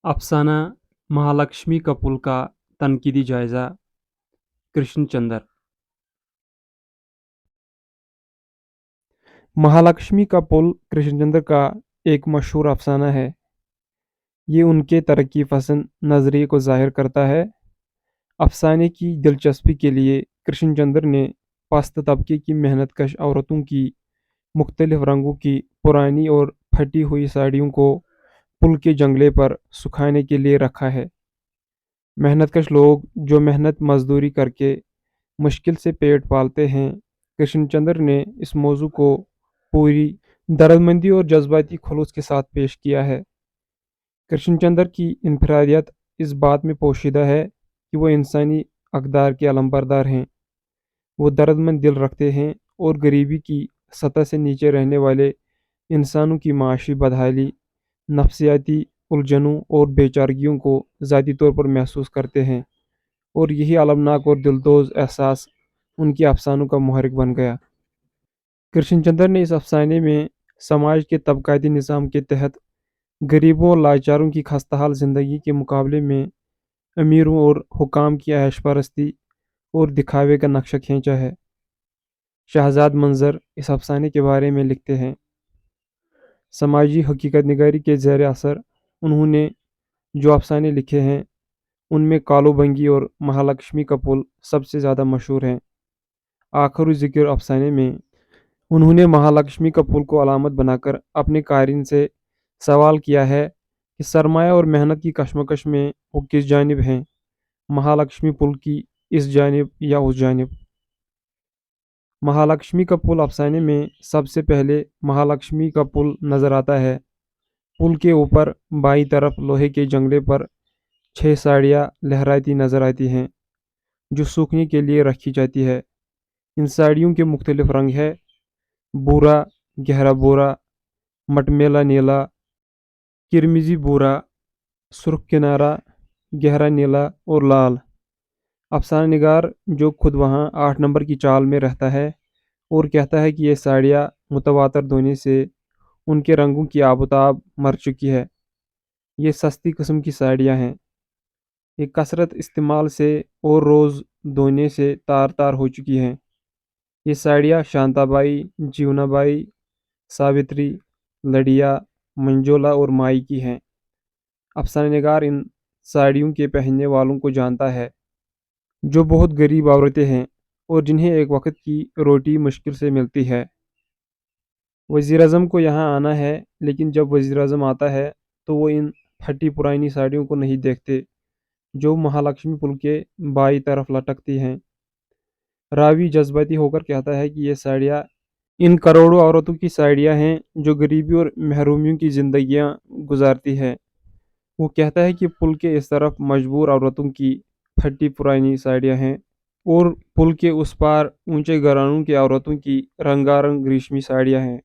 अफसाना महालक्ष्मी का पुल का तनकीदी जायज़ा। कृष्ण चंद्र। महालक्ष्मी का पुल कृष्णचंद्र का एक मशहूर अफसाना है। ये उनके तरक्की पसंद नज़रिए को ज़ाहिर करता है। अफसाने की दिलचस्पी के लिए कृष्णचंद्र ने पस्त तबके की मेहनतकश औरतों की मुख्तलिफ रंगों की पुरानी और फटी हुई साड़ियों को पुल के जंगले पर सुखाने के लिए रखा है। मेहनतकश लोग जो मेहनत मजदूरी करके मुश्किल से पेट पालते हैं, कृष्णचंद्र ने इस मौजू को पूरी दर्दमंदी और जज्बाती खुलूस के साथ पेश किया है। कृष्णचंद्र की इनफरादियत इस बात में पोशीदा है कि वो इंसानी अकदार के अलंबरदार हैं। वो दर्दमंद दिल रखते हैं और गरीबी की सतह से नीचे रहने वाले इंसानों की माशी बदहाली, नफसियाती उलझनों और बेचारगियों को ज़ाती तौर पर महसूस करते हैं, और यही अलमनाक और दिलदोज एहसास उनके अफसानों का मुहर्रिक बन गया। कृष्णचंद्र ने इस अफसाने में समाज के तबकाती निज़ाम के तहत गरीबों और लाचारों की खस्ताहाल ज़िंदगी के मुकाबले में अमीरों और हुकाम की ऐश परस्ती और दिखावे का नक्शा खींचा है। शहजाद मंजर इस अफसाने के बारे में लिखते हैं, समाजी हकीकत निगारी के ज़ेर असर उन्होंने जो अफसाने लिखे हैं, उनमें कालो बंगी और महालक्ष्मी का पुल सबसे ज़्यादा मशहूर हैं। आखिरी ज़िक्र अफसाने में उन्होंने महालक्ष्मी का पुल को अलामत बनाकर अपने कारिन से सवाल किया है कि सरमाया और मेहनत की कशमकश में वो किस जानिब हैं, महालक्ष्मी पुल की इस जानिब या उस जानिब। महालक्ष्मी का पुल अफसाने में सबसे पहले महालक्ष्मी का पुल नज़र आता है। पुल के ऊपर बाईं तरफ लोहे के जंगले पर 6 साड़ियाँ लहराती नज़र आती हैं, जो सूखने के लिए रखी जाती है। इन साड़ियों के मुख्तलिफ रंग है: भूरा, गहरा भूरा, मटमेला नीला, किरमिजी भूरा, सुर्ख किनारा, गहरा नीला और लाल। अफसाना निगार, जो खुद वहाँ 8 नंबर की चाल में रहता है, और कहता है कि ये साड़ियाँ मुतवातर धोने से उनके रंगों की आबोताब मर चुकी है। ये सस्ती किस्म की साड़ियाँ हैं। ये कसरत इस्तेमाल से और रोज़ धोने से तार तार हो चुकी हैं। ये साड़ियाँ शांताबाई, जीवनाबाई, सावित्री, लड़िया, मंजोला और माई की हैं। अफसाना निगार इन साड़ियों के पहनने वालों को जानता है, जो बहुत गरीब औरतें हैं और जिन्हें एक वक्त की रोटी मुश्किल से मिलती है। वज़ीर अज़म को यहाँ आना है, लेकिन जब वज़ीर अज़म आता है तो वो इन फटी पुरानी साड़ियों को नहीं देखते, जो महालक्ष्मी पुल के बाई तरफ लटकती हैं। रावी जज्बाती होकर कहता है कि ये साड़ियाँ इन करोड़ों औरतों की साड़ियाँ हैं जो गरीबी और महरूमियों की ज़िंदगियाँ गुजारती है। वो कहता है कि पुल के इस तरफ मजबूर औरतों की फटी पुरानी साड़ियाँ हैं, और पुल के उस पार ऊंचे घरानों की औरतों की रंगारंग रेशमी साड़ियाँ हैं।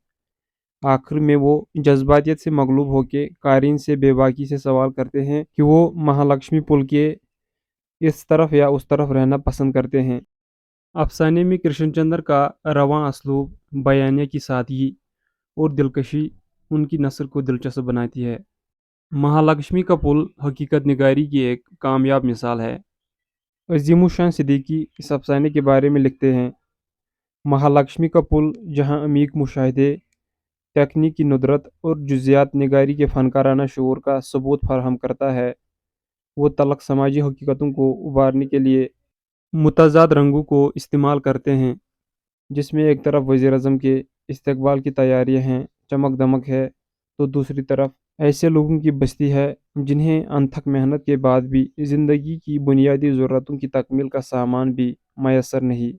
आखिर में वो जज्बातियत से मगलूब होकर कारीन से बेबाकी से सवाल करते हैं कि वो महालक्ष्मी पुल के इस तरफ या उस तरफ रहना पसंद करते हैं। अफसाने में कृष्णचंद्र का रवां असलूब, बयानिया की सादगी और दिलकशी उनकी नस्र को दिलचस्प बनाती है। महालक्ष्मी का पुल हकीकत निगारी की एक कामयाब मिसाल है। अजीमुशान सिद्दीकी इस अफसाने के बारे में लिखते हैं, महालक्ष्मी का पुल जहाँ अमीक मुशाहिदे, तकनीकी नुदरत और जुज़ियात निगारी के फ़नकाराना शऊर का सबूत फराहम करता है, वो तलख समाजी हकीकतों को उभारने के लिए मुतज़ाद रंगों को इस्तेमाल करते हैं, जिसमें एक तरफ वज़ीर अज़म के इस्तकबाल की तैयारियां हैं, चमक दमक है, तो दूसरी तरफ ऐसे लोगों की बस्ती है जिन्हें अनथक मेहनत के बाद भी ज़िंदगी की बुनियादी ज़रूरतों की तकमील का सामान भी मैसर नहीं।